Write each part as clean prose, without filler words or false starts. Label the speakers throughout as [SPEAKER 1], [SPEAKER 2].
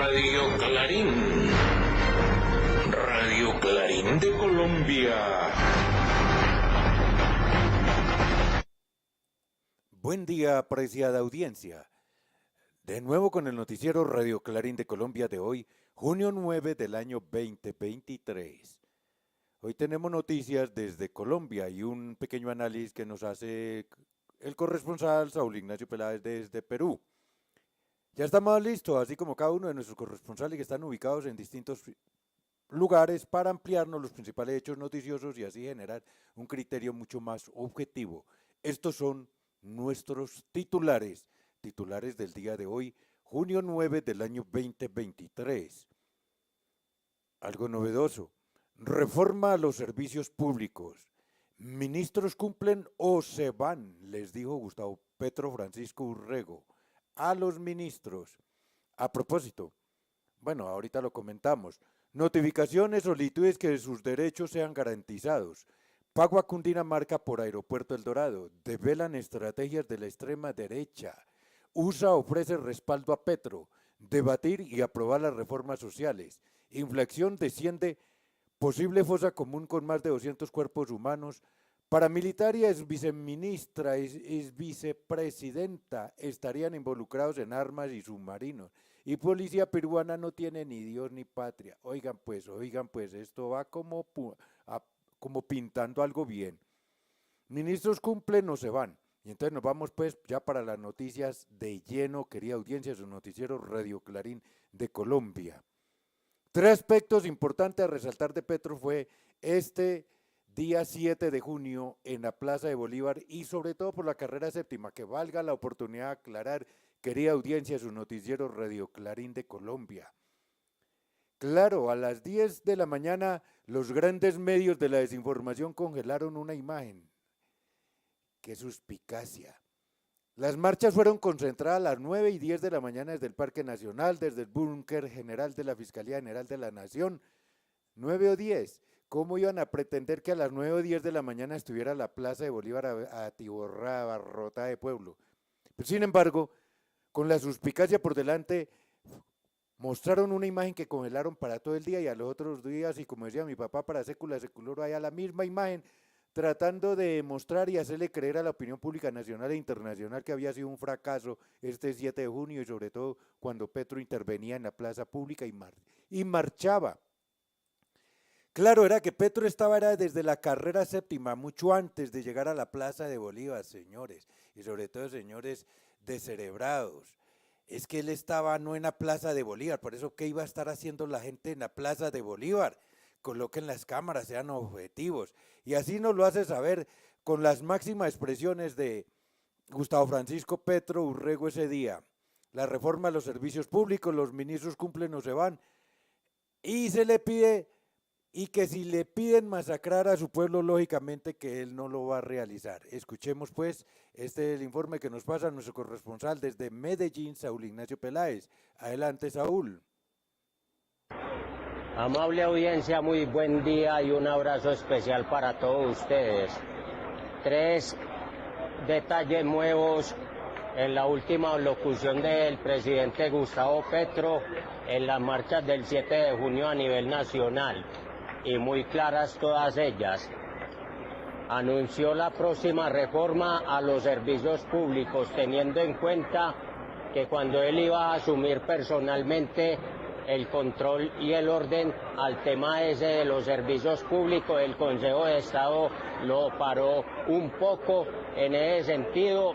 [SPEAKER 1] Radio Clarín. Radio Clarín de Colombia.
[SPEAKER 2] Buen día, apreciada audiencia. De nuevo con el noticiero Radio Clarín de Colombia de hoy, junio 9 del año 2023. Hoy tenemos noticias desde Colombia y un pequeño análisis que nos hace el corresponsal Saúl Ignacio Peláez desde Perú. Ya estamos listos, así como cada uno de nuestros corresponsales que están ubicados en distintos lugares para ampliarnos los principales hechos noticiosos y así generar un criterio mucho más objetivo. Estos son nuestros titulares del día de hoy, junio 9 del año 2023. Algo novedoso, reforma a los servicios públicos. Ministros cumplen o se van, les dijo Gustavo Petro Francisco Urrego a los ministros. A propósito, bueno, ahorita lo comentamos, notificaciones, solicitudes que sus derechos sean garantizados. Pago a Cundinamarca por Aeropuerto El Dorado. Develan estrategias de la extrema derecha. USA ofrece respaldo a Petro. Debatir y aprobar las reformas sociales. Inflación desciende. Posible fosa común con más de 200 cuerpos humanos. Paramilitaria es viceministra, es vicepresidenta, estarían involucrados en armas y submarinos. Y policía peruana no tiene ni Dios ni patria. Oigan pues, esto va como pintando algo bien. Ministros cumplen o se van. Y entonces nos vamos pues ya para las noticias de lleno, querida audiencia, su noticiero Radio Clarín de Colombia. 3 aspectos importantes a resaltar de Petro fue este día 7 de junio en la Plaza de Bolívar y sobre todo por la carrera séptima, que valga la oportunidad de aclarar, querida audiencia, su noticiero Radio Clarín de Colombia. Claro, a las 10 de la mañana los grandes medios de la desinformación congelaron una imagen. ¡Qué suspicacia! Las marchas fueron concentradas a las 9 y 10 de la mañana desde el Parque Nacional, desde el búnker general de la Fiscalía General de la Nación. 9 o 10. ¿Cómo iban a pretender que a las 9 o 10 de la mañana estuviera la Plaza de Bolívar atiborrada, abarrotada de pueblo? Pero, sin embargo, con la suspicacia por delante, mostraron una imagen que congelaron para todo el día y a los otros días, y como decía mi papá, para sécula secular, hay a la misma imagen, tratando de mostrar y hacerle creer a la opinión pública nacional e internacional que había sido un fracaso este 7 de junio y sobre todo cuando Petro intervenía en la plaza pública y marchaba. Claro, era que Petro estaba desde la carrera séptima, mucho antes de llegar a la Plaza de Bolívar, señores, y sobre todo señores descerebrados. Es que él estaba no en la Plaza de Bolívar, por eso ¿qué iba a estar haciendo la gente en la Plaza de Bolívar? Coloquen las cámaras, sean objetivos. Y así nos lo hace saber con las máximas expresiones de Gustavo Francisco Petro Urrego ese día. La reforma a los servicios públicos, los ministros cumplen o se van, y se le pide... Y que si le piden masacrar a su pueblo, lógicamente que él no lo va a realizar. Escuchemos pues, este es el informe que nos pasa nuestro corresponsal desde Medellín, Saúl Ignacio Peláez. Adelante, Saúl.
[SPEAKER 3] Amable audiencia, muy buen día y un abrazo especial para todos ustedes. 3 detalles nuevos en la última locución del presidente Gustavo Petro en las marchas del 7 de junio a nivel nacional. Y muy claras todas ellas. Anunció la próxima reforma a los servicios públicos, teniendo en cuenta que cuando él iba a asumir personalmente el control y el orden al tema ese de los servicios públicos, el Consejo de Estado lo paró un poco en ese sentido,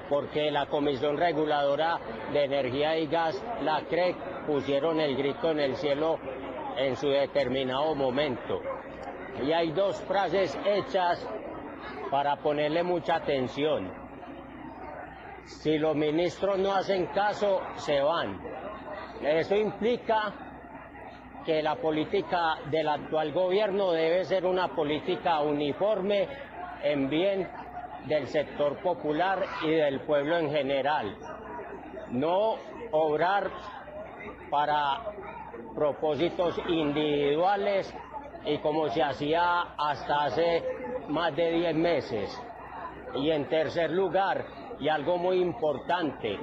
[SPEAKER 3] porque la Comisión Reguladora de Energía y Gas, la CREG, pusieron el grito en el cielo en su determinado momento. Y hay 2 frases hechas para ponerle mucha atención. Si los ministros no hacen caso, se van. Eso implica que la política del actual gobierno debe ser una política uniforme en bien del sector popular y del pueblo en general. No obrar para propósitos individuales y como se hacía hasta hace más de 10 meses. Y en tercer lugar, y algo muy importante,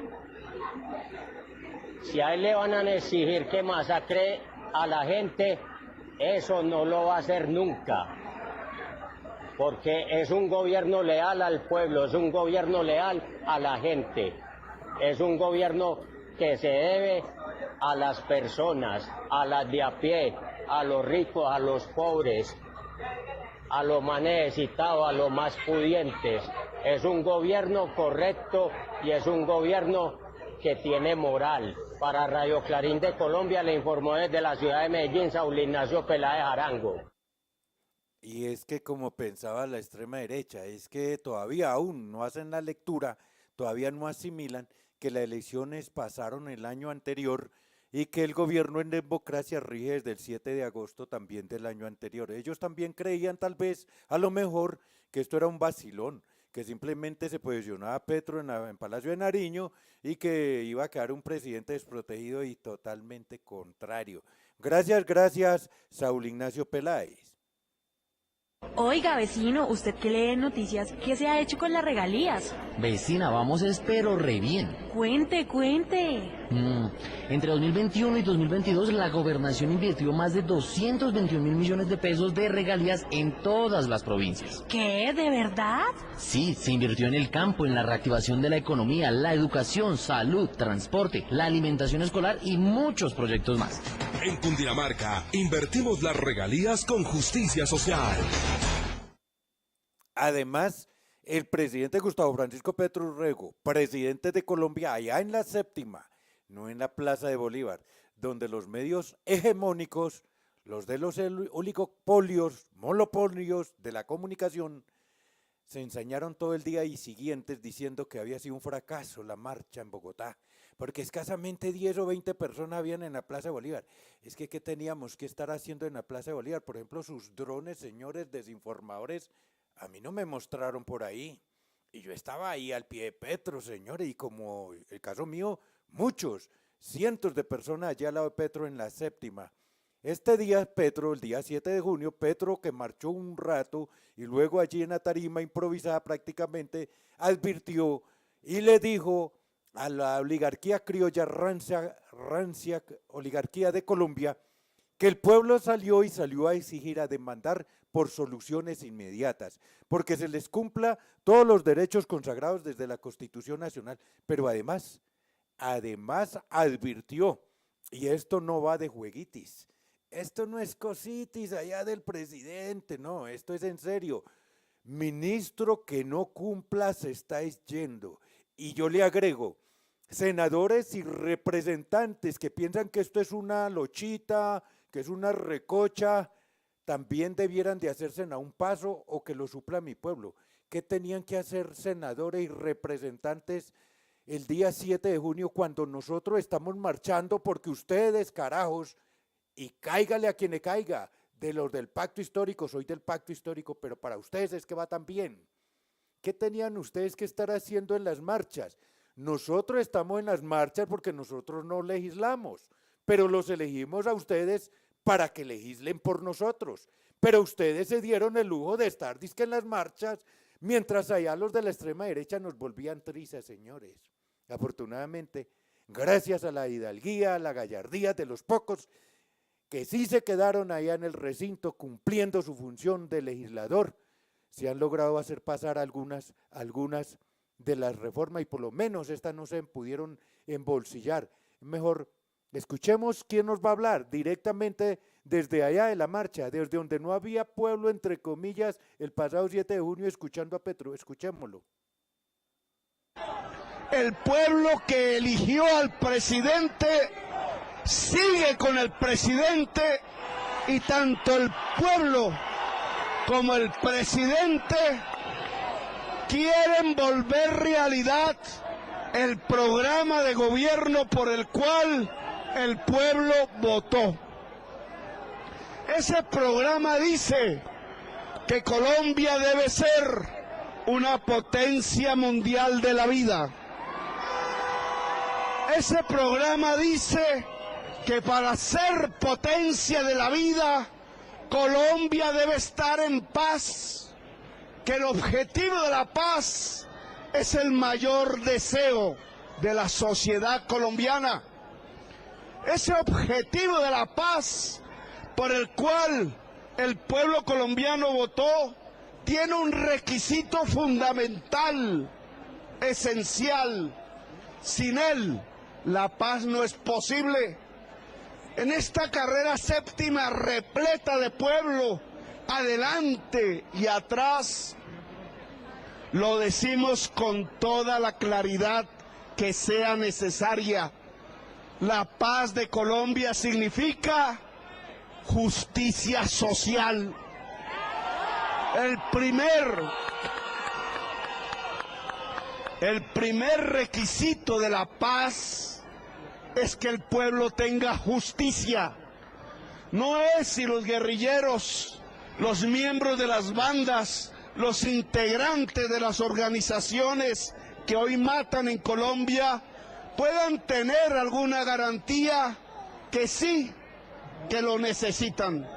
[SPEAKER 3] Si a él le van a exigir que masacre a la gente, eso no lo va a hacer nunca. Porque es un gobierno leal al pueblo, es un gobierno leal a la gente. Es un gobierno que se debe a las personas, a las de a pie, a los ricos, a los pobres, a los más necesitados, a los más pudientes. Es un gobierno correcto y es un gobierno que tiene moral. Para Radio Clarín de Colombia le informó desde la ciudad de Medellín Saúl Ignacio Peláez Arango.
[SPEAKER 2] Y es que como pensaba la extrema derecha, es que todavía aún no hacen la lectura, todavía no asimilan que las elecciones pasaron el año anterior y que el gobierno en democracia rige desde el 7 de agosto también del año anterior. Ellos también creían tal vez, a lo mejor, que esto era un vacilón, que simplemente se posicionaba Petro en Palacio de Nariño y que iba a quedar un presidente desprotegido y totalmente contrario. Gracias, Saúl Ignacio Peláez.
[SPEAKER 4] Oiga, vecino, ¿usted qué lee en noticias? ¿Qué se ha hecho con las regalías?
[SPEAKER 5] Vecina, vamos espero re bien.
[SPEAKER 4] Cuente.
[SPEAKER 5] Entre 2021 y 2022 la gobernación invirtió más de 221 mil millones de pesos de regalías en todas las provincias.
[SPEAKER 4] ¿Qué? ¿De verdad?
[SPEAKER 5] Sí, se invirtió en el campo, en la reactivación de la economía, la educación, salud, transporte, la alimentación escolar y muchos proyectos más.
[SPEAKER 6] En Cundinamarca, invertimos las regalías con justicia social.
[SPEAKER 2] Además, el presidente Gustavo Francisco Petro Urrego, presidente de Colombia, allá en la séptima, no en la Plaza de Bolívar, donde los medios hegemónicos, los de los oligopolios, monopolios de la comunicación, se ensañaron todo el día y siguientes diciendo que había sido un fracaso la marcha en Bogotá, porque escasamente 10 o 20 personas habían en la Plaza de Bolívar. Es que, ¿qué teníamos que estar haciendo en la Plaza de Bolívar? Por ejemplo, sus drones, señores desinformadores, a mí no me mostraron por ahí. Y yo estaba ahí al pie de Petro, señores, y como el caso mío, muchos, cientos de personas allá al lado de Petro en la séptima. Este día Petro, el día 7 de junio, Petro que marchó un rato y luego allí en la tarima improvisada prácticamente, advirtió y le dijo a la oligarquía criolla, rancia oligarquía de Colombia, que el pueblo salió a exigir, a demandar por soluciones inmediatas, porque se les cumpla todos los derechos consagrados desde la Constitución Nacional, pero además advirtió, y esto no va de jueguitis, esto no es cositis allá del presidente, no, esto es en serio. Ministro que no cumpla se está yendo. Y yo le agrego, senadores y representantes que piensan que esto es una lochita, que es una recocha, también debieran de hacerse a un paso o que lo supla mi pueblo. ¿Qué tenían que hacer senadores y representantes el día 7 de junio cuando nosotros estamos marchando porque ustedes, carajos, y cáigale a quien le caiga, de los del pacto histórico, soy del pacto histórico, pero para ustedes es que va tan bien. ¿Qué tenían ustedes que estar haciendo en las marchas? Nosotros estamos en las marchas porque nosotros no legislamos, pero los elegimos a ustedes para que legislen por nosotros. Pero ustedes se dieron el lujo de estar dizque en las marchas, mientras allá los de la extrema derecha nos volvían trizas, señores. Afortunadamente, gracias a la hidalguía, a la gallardía de los pocos que sí se quedaron allá en el recinto cumpliendo su función de legislador, se han logrado hacer pasar algunas de las reformas y por lo menos estas no se pudieron embolsillar. Mejor escuchemos quién nos va a hablar directamente desde allá de la marcha, desde donde no había pueblo, entre comillas, el pasado 7 de junio, escuchando a Petro. Escuchémoslo.
[SPEAKER 7] El pueblo que eligió al presidente sigue con el presidente y tanto el pueblo como el presidente quieren volver realidad el programa de gobierno por el cual el pueblo votó. Ese programa dice que Colombia debe ser una potencia mundial de la vida. Ese programa dice que para ser potencia de la vida, Colombia debe estar en paz, que el objetivo de la paz es el mayor deseo de la sociedad colombiana. ese objetivo de la paz por el cual el pueblo colombiano votó, tiene un requisito fundamental, esencial. Sin él, la paz no es posible. En esta carrera séptima repleta de pueblo, adelante y atrás, lo decimos con toda la claridad que sea necesaria. La paz de Colombia significa justicia social. El primer requisito de la paz es que el pueblo tenga justicia. No es si los guerrilleros, los miembros de las bandas, los integrantes de las organizaciones que hoy matan en Colombia puedan tener alguna garantía, que sí, que lo necesitan.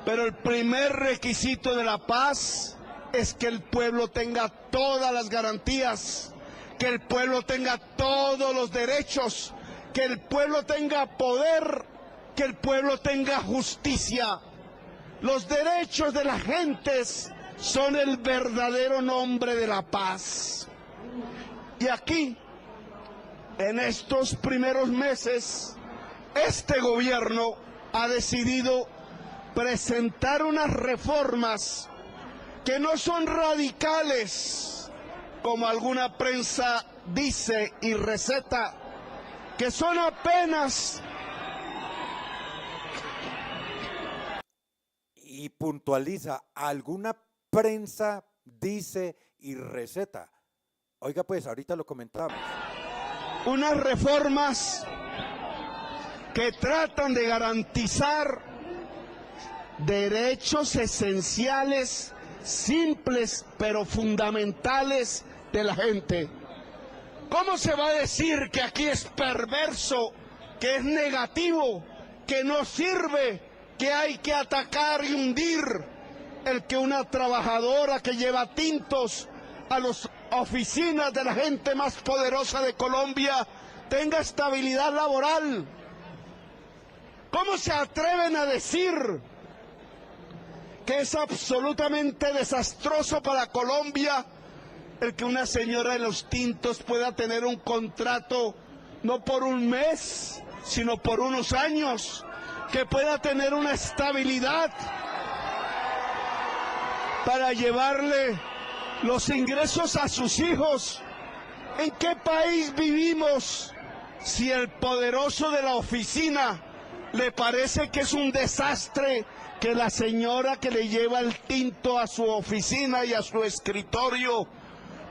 [SPEAKER 7] Pero el primer requisito de la paz es que el pueblo tenga todas las garantías, que el pueblo tenga todos los derechos, que el pueblo tenga poder, que el pueblo tenga justicia. Los derechos de las gentes son el verdadero nombre de la paz. Y aquí, en estos primeros meses, este gobierno ha decidido presentar unas reformas que no son radicales, como alguna prensa dice y receta, que son apenas...
[SPEAKER 2] Y puntualiza, alguna prensa dice y receta. Oiga, pues ahorita lo comentamos.
[SPEAKER 7] Unas reformas que tratan de garantizar derechos esenciales, simples pero fundamentales de la gente. ¿Cómo se va a decir que aquí es perverso, que es negativo, que no sirve, que hay que atacar y hundir el que una trabajadora que lleva tintos a las oficinas de la gente más poderosa de Colombia tenga estabilidad laboral? ¿Cómo se atreven a decir que es absolutamente desastroso para Colombia el que una señora de los tintos pueda tener un contrato no por un mes, sino por unos años, que pueda tener una estabilidad para llevarle los ingresos a sus hijos? ¿En qué país vivimos si el poderoso de la oficina le parece que es un desastre que la señora que le lleva el tinto a su oficina y a su escritorio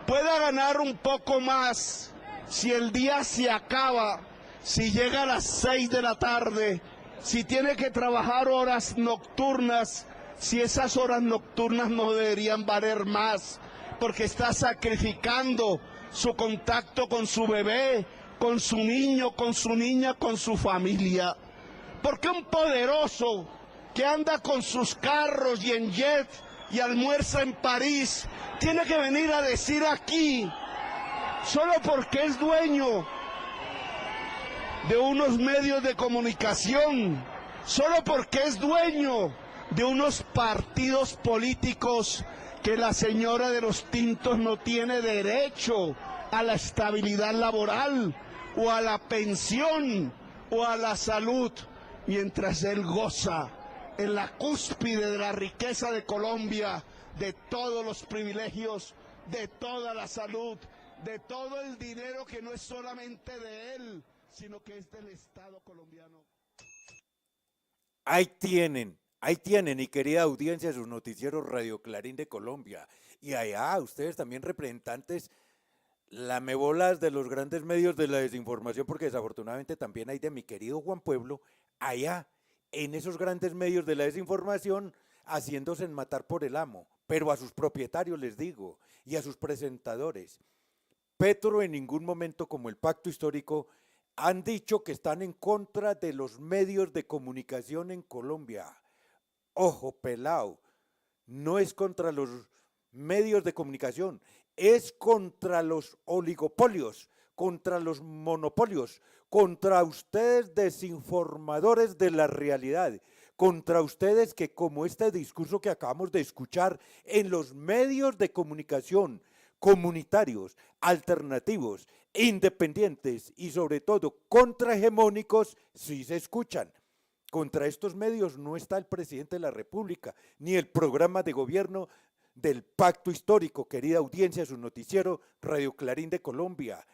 [SPEAKER 7] pueda ganar un poco más si el día se acaba, si llega a las 6 de la tarde, si tiene que trabajar horas nocturnas, si esas horas nocturnas no deberían valer más, porque está sacrificando su contacto con su bebé, con su niño, con su niña, con su familia? Porque un poderoso que anda con sus carros y en jet y almuerza en París tiene que venir a decir aquí, solo porque es dueño de unos medios de comunicación, solo porque es dueño de unos partidos políticos, que la señora de los tintos no tiene derecho a la estabilidad laboral o a la pensión o a la salud, mientras él goza en la cúspide de la riqueza de Colombia, de todos los privilegios, de toda la salud, de todo el dinero que no es solamente de él, sino que es del Estado colombiano.
[SPEAKER 2] Ahí tienen, y querida audiencia, sus noticieros Radio Clarín de Colombia. Y allá, ustedes también representantes, lamebolas de los grandes medios de la desinformación, porque desafortunadamente también hay de mi querido Juan Pueblo, allá, en esos grandes medios de la desinformación, haciéndose matar por el amo, pero a sus propietarios les digo, y a sus presentadores. Petro en ningún momento, como el pacto histórico, han dicho que están en contra de los medios de comunicación en Colombia. Ojo, pelao, no es contra los medios de comunicación, es contra los oligopolios, contra los monopolios, contra ustedes desinformadores de la realidad, contra ustedes que, como este discurso que acabamos de escuchar en los medios de comunicación comunitarios, alternativos, independientes y sobre todo contrahegemónicos, sí se escuchan. Contra estos medios no está el presidente de la República, ni el programa de gobierno del Pacto Histórico, querida audiencia, su noticiero Radio Clarín de Colombia.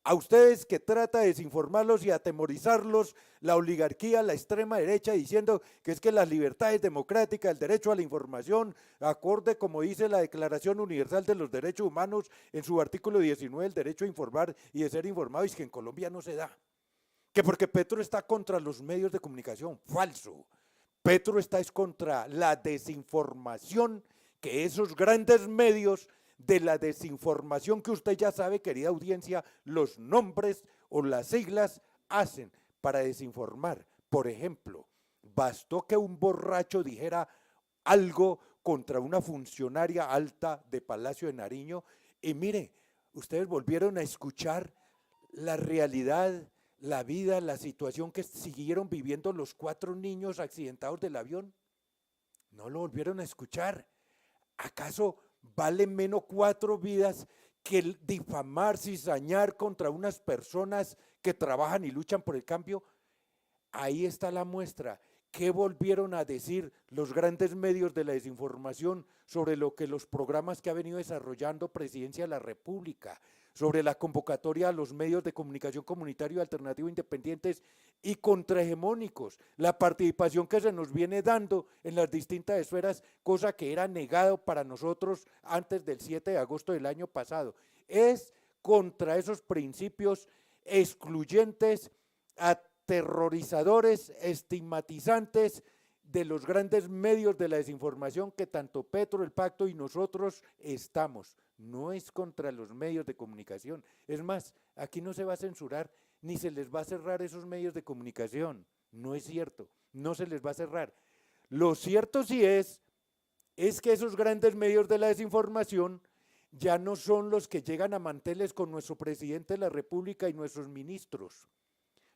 [SPEAKER 2] A ustedes que trata de desinformarlos y atemorizarlos, la oligarquía, la extrema derecha, diciendo que es que las libertades democráticas, el derecho a la información, acorde como dice la Declaración Universal de los Derechos Humanos en su artículo 19, el derecho a informar y de ser informado, es que en Colombia no se da. Que porque Petro está contra los medios de comunicación, falso. Petro está es contra la desinformación que esos grandes medios de la desinformación que usted ya sabe, querida audiencia, los nombres o las siglas hacen para desinformar. Por ejemplo, bastó que un borracho dijera algo contra una funcionaria alta de Palacio de Nariño y mire, ustedes volvieron a escuchar la realidad, la vida, la situación que siguieron viviendo los 4 niños accidentados del avión. No lo volvieron a escuchar. ¿Acaso vale menos 4 vidas que el difamar, cizañar contra unas personas que trabajan y luchan por el cambio? Ahí está la muestra. ¿Qué volvieron a decir los grandes medios de la desinformación sobre lo que los programas que ha venido desarrollando Presidencia de la República, sobre la convocatoria a los medios de comunicación comunitario, alternativo, independientes y contrahegemónicos, la participación que se nos viene dando en las distintas esferas, cosa que era negado para nosotros antes del 7 de agosto del año pasado? Es contra esos principios excluyentes, aterrorizadores, estigmatizantes de los grandes medios de la desinformación que tanto Petro, el Pacto y nosotros estamos. No es contra los medios de comunicación. Es más, aquí no se va a censurar ni se les va a cerrar esos medios de comunicación. No es cierto, no se les va a cerrar. Lo cierto sí es que esos grandes medios de la desinformación ya no son los que llegan a manteles con nuestro presidente de la República y nuestros ministros.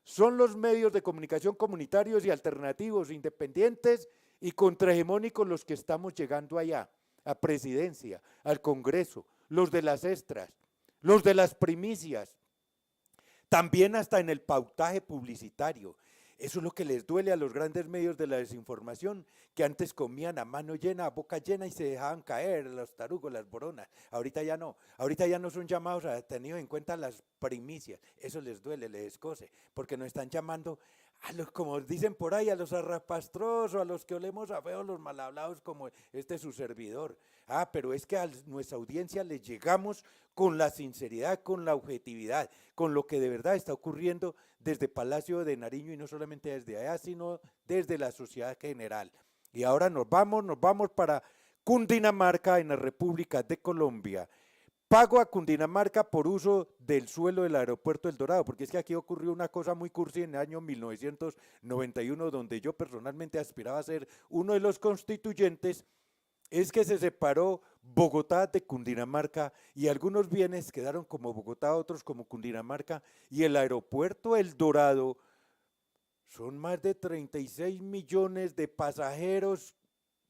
[SPEAKER 2] Son los medios de comunicación comunitarios y alternativos, independientes y contrahegemónicos los que estamos llegando allá, a Presidencia, al Congreso, los de las extras, los de las primicias, también hasta en el pautaje publicitario. Eso es lo que les duele a los grandes medios de la desinformación, que antes comían a mano llena, a boca llena y se dejaban caer los tarugos, las boronas. Ahorita ya no son llamados a tener en cuenta las primicias. Eso les duele, les escoce, porque nos están llamando a los, como dicen por ahí, a los arrapastrosos, a los que olemos a feo, los mal hablados como su servidor. Pero es que a nuestra audiencia les llegamos con la sinceridad, con la objetividad, con lo que de verdad está ocurriendo desde Palacio de Nariño y no solamente desde allá, sino desde la sociedad general. Y ahora nos vamos para Cundinamarca, en la República de Colombia. Pago a Cundinamarca por uso del suelo del aeropuerto El Dorado, porque es que aquí ocurrió una cosa muy cursi en el año 1991, donde yo personalmente aspiraba a ser uno de los constituyentes. Es que se separó Bogotá de Cundinamarca y algunos bienes quedaron como Bogotá, otros como Cundinamarca, y el aeropuerto El Dorado son más de 36 millones de pasajeros,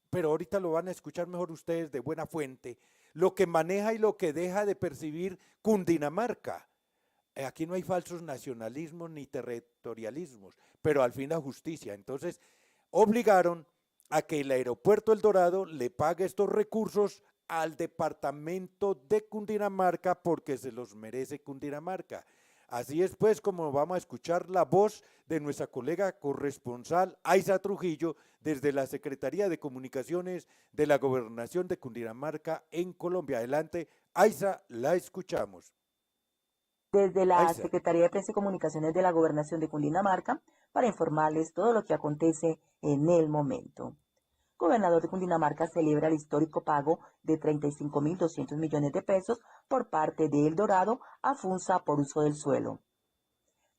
[SPEAKER 2] pero ahorita lo van a escuchar mejor ustedes de buena fuente, lo que maneja y lo que deja de percibir Cundinamarca. Aquí no hay falsos nacionalismos ni territorialismos, pero al fin la justicia. Entonces obligaron a que el aeropuerto El Dorado le pague estos recursos al departamento de Cundinamarca porque se los merece Cundinamarca. Así es pues como vamos a escuchar la voz de nuestra colega corresponsal Aiza Trujillo desde la Secretaría de Comunicaciones de la Gobernación de Cundinamarca en Colombia. Adelante, Aiza, la escuchamos.
[SPEAKER 8] Desde la
[SPEAKER 2] Aiza.
[SPEAKER 8] Secretaría de Prensa y Comunicaciones de la Gobernación de Cundinamarca para informarles todo lo que acontece en el momento. Gobernador de Cundinamarca celebra el histórico pago de 35.200 millones de pesos por parte de El Dorado a Funza por uso del suelo.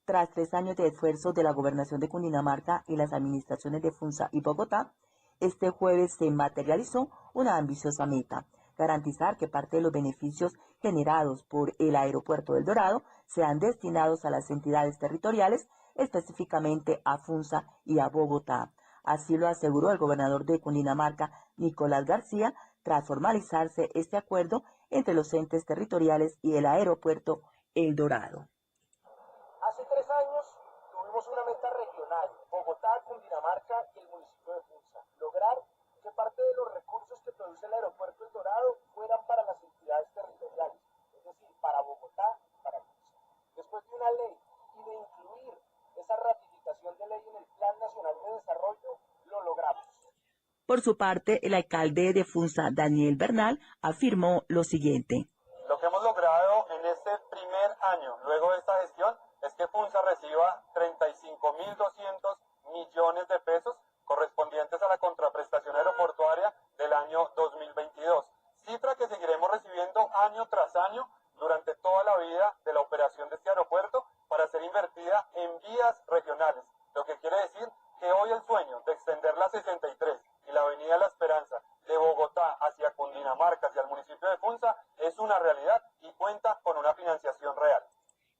[SPEAKER 8] Tras 3 años de esfuerzos de la Gobernación de Cundinamarca y las administraciones de Funza y Bogotá, este jueves se materializó una ambiciosa meta: garantizar que parte de los beneficios generados por el aeropuerto del Dorado sean destinados a las entidades territoriales, específicamente a Funza y a Bogotá. Así lo aseguró el gobernador de Cundinamarca, Nicolás García, tras formalizarse este acuerdo entre los entes territoriales y el aeropuerto El Dorado.
[SPEAKER 9] Hace 3 años tuvimos una meta regional, Bogotá, Cundinamarca y el municipio de Funza, lograr que parte de los recursos que produce el aeropuerto El Dorado fueran para las entidades territoriales, es decir, para Bogotá y para Funza. Después de una ley y de incluir esa ratificación de ley en el Plan Nacional de Desarrollo, lo logramos.
[SPEAKER 8] Por su parte, el alcalde de Funza, Daniel Bernal, afirmó lo siguiente.
[SPEAKER 10] Lo que hemos logrado en este primer año, luego de esta gestión, es que Funza reciba 35.200 millones de pesos correspondientes a la contraprestación aeroportuaria del año 2022, cifra que seguiremos recibiendo año tras año durante toda la vida de la operación de este aeropuerto para ser invertida en vías regionales, lo que quiere decir que hoy el sueño de extender la 63 y la avenida La Esperanza de Bogotá hacia Cundinamarca, hacia el municipio de Funza, es una realidad y cuenta con una financiación real.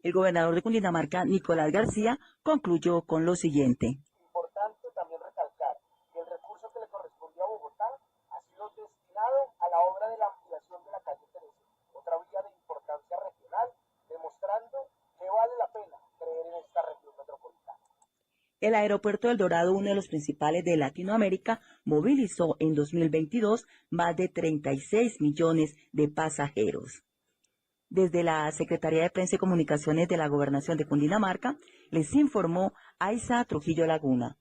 [SPEAKER 8] El gobernador de Cundinamarca, Nicolás García, concluyó con lo siguiente.
[SPEAKER 9] Importante también recalcar que el recurso que le correspondió a Bogotá ha sido destinado a la obra de la ampliación de la calle 13, otra vía de importancia regional, demostrando que vale la pena creer en esta región metropolitana.
[SPEAKER 8] El aeropuerto El Dorado, uno de los principales de Latinoamérica, movilizó en 2022 más de 36 millones de pasajeros. Desde la Secretaría de Prensa y Comunicaciones de la Gobernación de Cundinamarca, les informó Aiza Trujillo Laguna.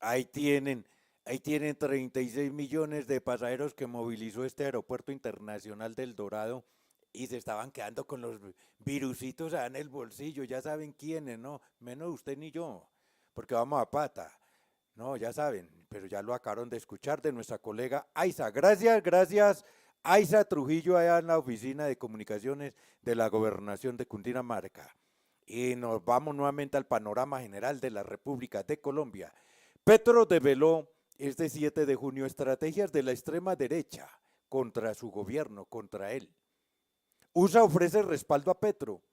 [SPEAKER 2] Ahí tienen 36 millones de pasajeros que movilizó este aeropuerto internacional del Dorado y se estaban quedando con los virusitos allá en el bolsillo, ya saben quiénes, ¿no? Menos usted ni yo, porque vamos a pata. No, ya saben, pero ya lo acabaron de escuchar de nuestra colega Aiza. Gracias. Aiza Trujillo allá en la oficina de comunicaciones de la Gobernación de Cundinamarca. Y nos vamos nuevamente al panorama general de la República de Colombia. Petro develó este 7 de junio estrategias de la extrema derecha contra su gobierno, contra él. USA ofrece respaldo a Petro.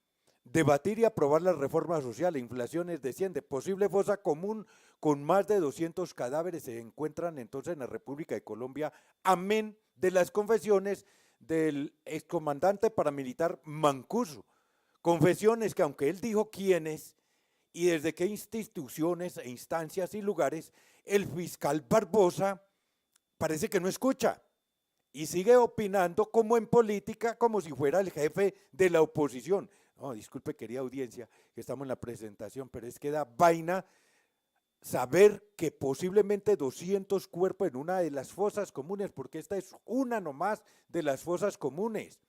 [SPEAKER 2] Debatir y aprobar la reforma social, inflaciones desciende, posible fosa común con más de 200 cadáveres se encuentran entonces en la República de Colombia, amén de las confesiones del excomandante paramilitar Mancuso. Confesiones que aunque él dijo quiénes y desde qué instituciones e instancias y lugares, el fiscal Barbosa parece que no escucha y sigue opinando como en política, como si fuera el jefe de la oposición. No, disculpe, querida audiencia, que estamos en la presentación, pero es que da vaina saber que posiblemente 200 cuerpos en una de las fosas comunes, porque esta es una nomás de las fosas comunes.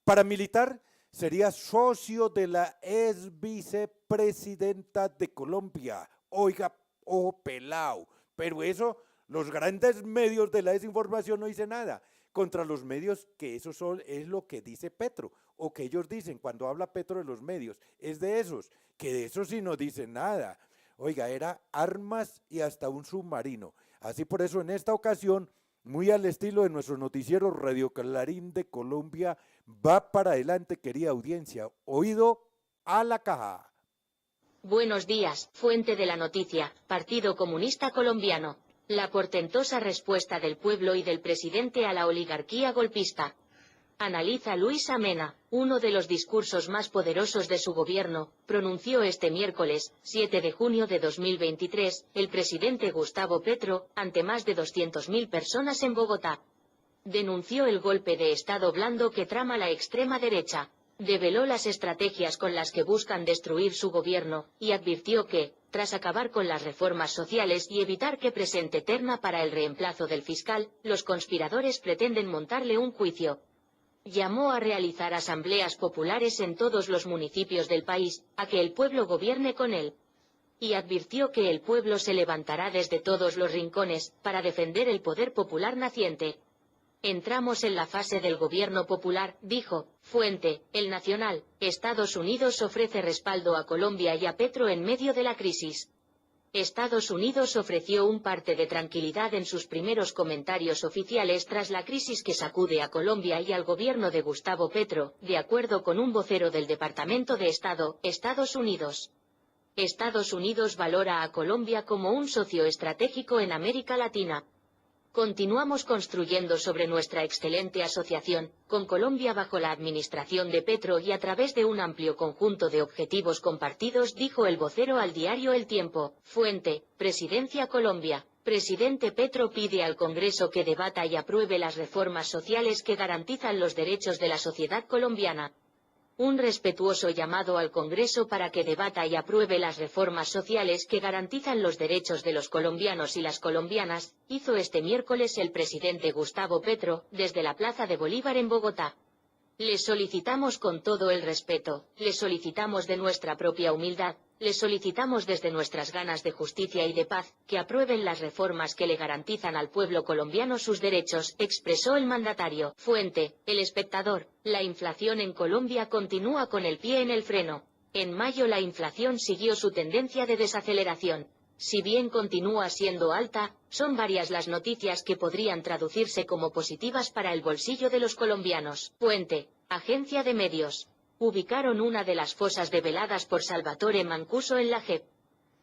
[SPEAKER 2] Paramilitar sería socio de la ex vicepresidenta de Colombia. Oiga, ojo pelao, pero eso los grandes medios de la desinformación no dicen nada. Contra los medios, que eso es lo que dice Petro, o que ellos dicen cuando habla Petro de los medios, es de esos, que de eso sí no dicen nada. Oiga, era armas y hasta un submarino. Así por eso en esta ocasión, muy al estilo de nuestro noticiero Radio Clarín de Colombia, va para adelante, querida audiencia. Oído a la caja.
[SPEAKER 11] Buenos días, fuente de la noticia, Partido Comunista Colombiano. La portentosa respuesta del pueblo y del presidente a la oligarquía golpista. Analiza Luis Amena, uno de los discursos más poderosos de su gobierno, pronunció este miércoles, 7 de junio de 2023, el presidente Gustavo Petro, ante más de 200.000 personas en Bogotá. Denunció el golpe de Estado blando que trama la extrema derecha. Develó las estrategias con las que buscan destruir su gobierno, y advirtió que, tras acabar con las reformas sociales y evitar que presente terna para el reemplazo del fiscal, los conspiradores pretenden montarle un juicio. Llamó a realizar asambleas populares en todos los municipios del país, a que el pueblo gobierne con él. Y advirtió que el pueblo se levantará desde todos los rincones, para defender el poder popular naciente. Entramos en la fase del gobierno popular, dijo, fuente, El Nacional. Estados Unidos ofrece respaldo a Colombia y a Petro en medio de la crisis. Estados Unidos ofreció un parte de tranquilidad en sus primeros comentarios oficiales tras la crisis que sacude a Colombia y al gobierno de Gustavo Petro, de acuerdo con un vocero del Departamento de Estado, Estados Unidos. Estados Unidos valora a Colombia como un socio estratégico en América Latina. Continuamos construyendo sobre nuestra excelente asociación con Colombia bajo la administración de Petro y a través de un amplio conjunto de objetivos compartidos, dijo el vocero al diario El Tiempo. Fuente: Presidencia Colombia. Presidente Petro pide al Congreso que debata y apruebe las reformas sociales que garantizan los derechos de la sociedad colombiana. Un respetuoso llamado al Congreso para que debata y apruebe las reformas sociales que garantizan los derechos de los colombianos y las colombianas, hizo este miércoles el presidente Gustavo Petro, desde la Plaza de Bolívar en Bogotá. Le solicitamos con todo el respeto, le solicitamos de nuestra propia humildad, le solicitamos desde nuestras ganas de justicia y de paz, que aprueben las reformas que le garantizan al pueblo colombiano sus derechos, expresó el mandatario. Fuente: El Espectador. La inflación en Colombia continúa con el pie en el freno. En mayo la inflación siguió su tendencia de desaceleración. Si bien continúa siendo alta, son varias las noticias que podrían traducirse como positivas para el bolsillo de los colombianos. Fuente: Agencia de Medios. Ubicaron una de las fosas develadas por Salvatore Mancuso en la JEP.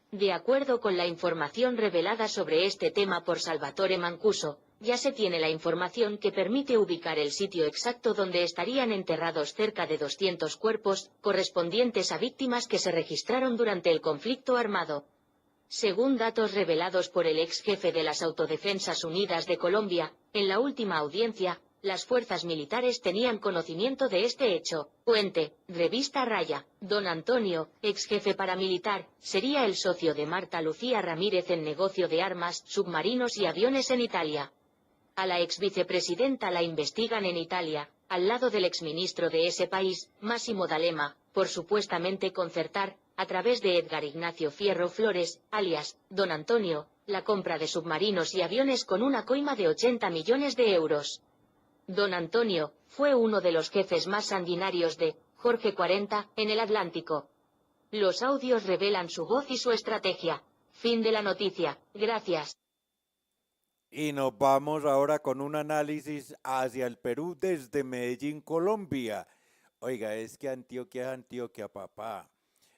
[SPEAKER 11] De acuerdo con la información revelada sobre este tema por Salvatore Mancuso, ya se tiene la información que permite ubicar el sitio exacto donde estarían enterrados cerca de 200 cuerpos, correspondientes a víctimas que se registraron durante el conflicto armado. Según datos revelados por el ex jefe de las Autodefensas Unidas de Colombia, en la última audiencia, las fuerzas militares tenían conocimiento de este hecho. Fuente: Revista Raya. Don Antonio, ex jefe paramilitar, sería el socio de Marta Lucía Ramírez en negocio de armas, submarinos y aviones en Italia. A la ex vicepresidenta la investigan en Italia, al lado del exministro de ese país, Massimo D'Alema, por supuestamente concertar, a través de Edgar Ignacio Fierro Flores, alias Don Antonio, la compra de submarinos y aviones con una coima de 80 millones de euros. Don Antonio fue uno de los jefes más sanguinarios de Jorge 40 en el Atlántico. Los audios revelan su voz y su estrategia. Fin de la noticia. Gracias.
[SPEAKER 2] Y nos vamos ahora con un análisis hacia el Perú desde Medellín, Colombia. Oiga, es que Antioquia es Antioquia, papá.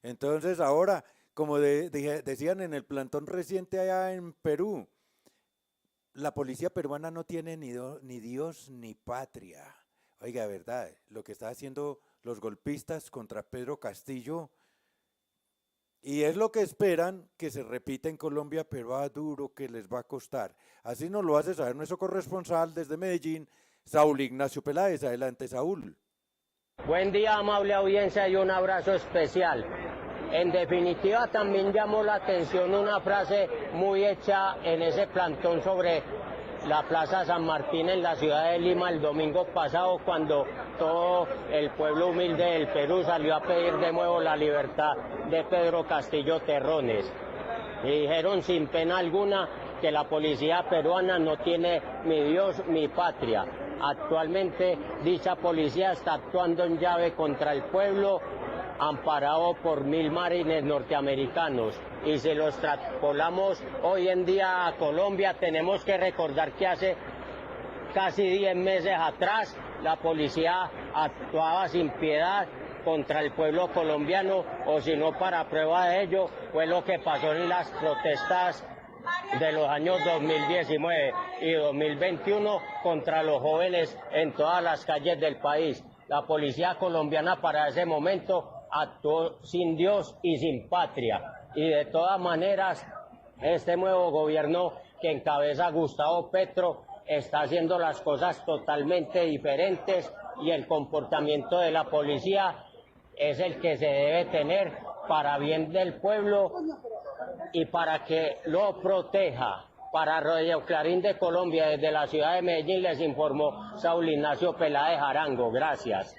[SPEAKER 2] Entonces ahora, como decían en el plantón reciente allá en Perú, la policía peruana no tiene ni Dios ni patria. Oiga, verdad, lo que están haciendo los golpistas contra Pedro Castillo, y es lo que esperan que se repita en Colombia, pero a duro que les va a costar. Así nos lo hace saber nuestro corresponsal desde Medellín, Saúl Ignacio Peláez. Adelante, Saúl.
[SPEAKER 3] Buen día, amable audiencia, y un abrazo especial. En definitiva, también llamó la atención una frase muy hecha en ese plantón sobre la Plaza San Martín en la ciudad de Lima el domingo pasado, cuando todo el pueblo humilde del Perú salió a pedir de nuevo la libertad de Pedro Castillo Terrones. Y dijeron sin pena alguna que la policía peruana no tiene ni Dios ni patria. Actualmente dicha policía está actuando en llave contra el pueblo, amparado por 1000 marines norteamericanos. Y si los trasladamos hoy en día a Colombia, tenemos que recordar que hace casi 10 meses atrás la policía actuaba sin piedad contra el pueblo colombiano, o si no, para prueba de ello fue lo que pasó en las protestas de los años 2019 y 2021 contra los jóvenes en todas las calles del país. La policía colombiana para ese momento actuó sin Dios y sin patria. Y de todas maneras, este nuevo gobierno que encabeza Gustavo Petro está haciendo las cosas totalmente diferentes, y el comportamiento de la policía es el que se debe tener para bien del pueblo y para que lo proteja. Para Radio Clarín de Colombia, desde la ciudad de Medellín, les informó Saúl Ignacio Peláez Arango. Gracias.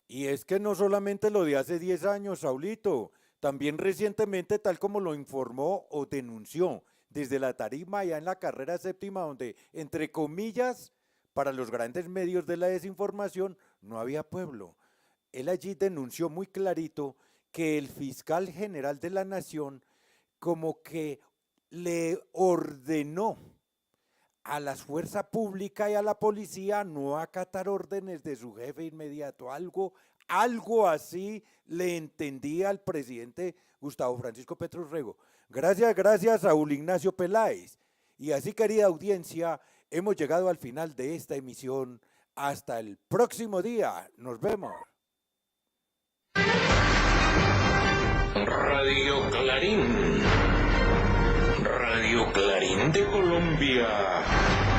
[SPEAKER 2] Y es que no solamente lo de hace 10 años, Saulito, también recientemente, tal como lo informó o denunció desde la tarima allá en la carrera séptima, donde, entre comillas, para los grandes medios de la desinformación, no había pueblo. Él allí denunció muy clarito que el fiscal general de la Nación como que le ordenó a la fuerza pública y a la policía no acatar órdenes de su jefe inmediato. Algo así le entendía al presidente Gustavo Francisco Petro Rego. Gracias, Saúl Ignacio Peláez. Y así, querida audiencia, hemos llegado al final de esta emisión. Hasta el próximo día. Nos vemos.
[SPEAKER 1] Radio Clarín. Radio Clarín de Colombia.